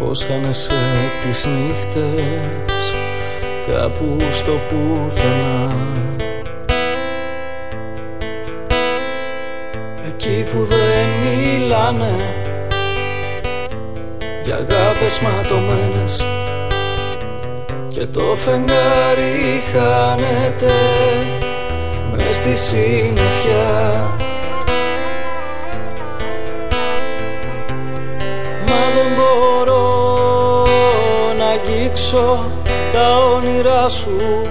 πως χάνεσαι τις νύχτες κάπου στο πουθενά, εκεί που δεν μιλάνε για αγάπες ματωμένες και το φεγγάρι χάνεται μες στη συννεφιά. Μα δεν μπορώ να αγγίξω τα όνειρά σου,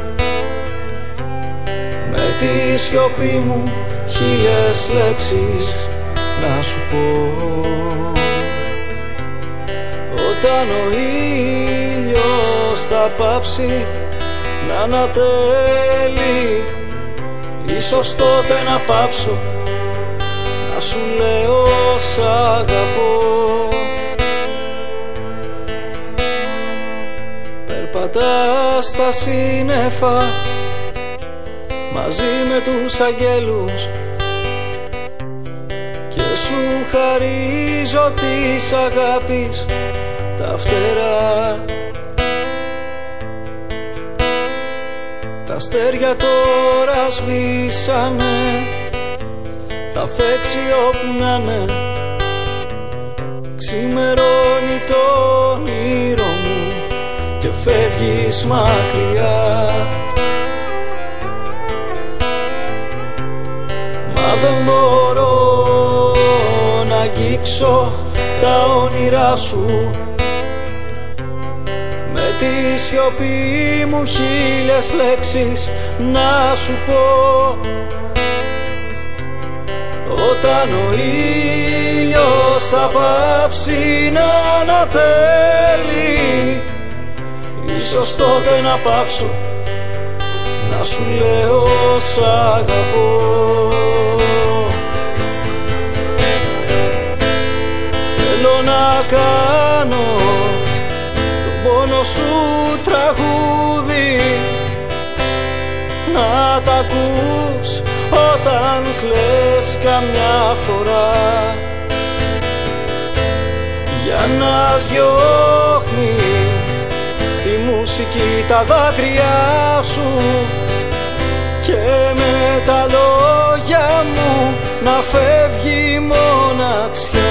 με τη σιωπή μου χίλιες λέξεις να σου πω. Όταν ο ήλιος θα πάψει να ανατέλει, ίσως τότε να πάψω να σου λέω σ' αγαπώ. Περπατάς στα σύννεφα μαζί με τους αγγέλους και σου χαρίζω της αγάπης τα φτερά. Τα αστέρια τώρα σβήσανε, θα φέξει όπου να'ναι, ξημερώνει το όνειρο μου και φεύγεις μακριά. Μα δεν μπορώ να αγγίξω τα όνειρά σου, με τη σιωπή μου χίλιες λέξεις να σου πω. Όταν ο ήλιος θα πάψει να ανατέλει, ίσως τότε να πάψω να σου λέω σ' αγαπώ. Θέλω να κάνω τον πόνο σου τραγούδι, να τ' ακούς όταν κλαις καμιά φορά, για να διώχνει η μουσική τα δάκρυά σου και με τα λόγια μου να φεύγει η μοναξιά.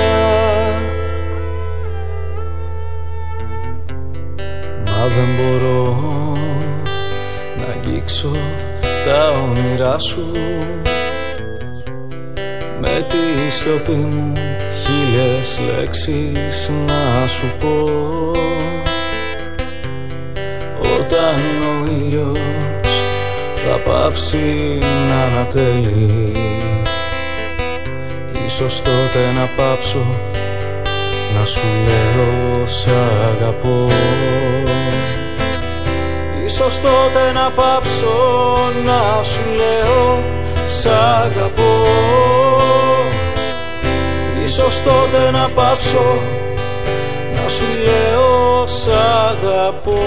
Μα δεν μπορώ να αγγίξω τα όνειρά σου, με τη σιωπή μου χίλιες λέξεις να σου πω. Όταν ο ήλιος θα πάψει να ανατέλει, ίσως τότε να πάψω να σου λέω σ' αγαπώ. Ίσως τότε να πάψω να σου λέω σ' αγαπώ. Ίσως τότε να πάψω να σου λέω σ' αγαπώ.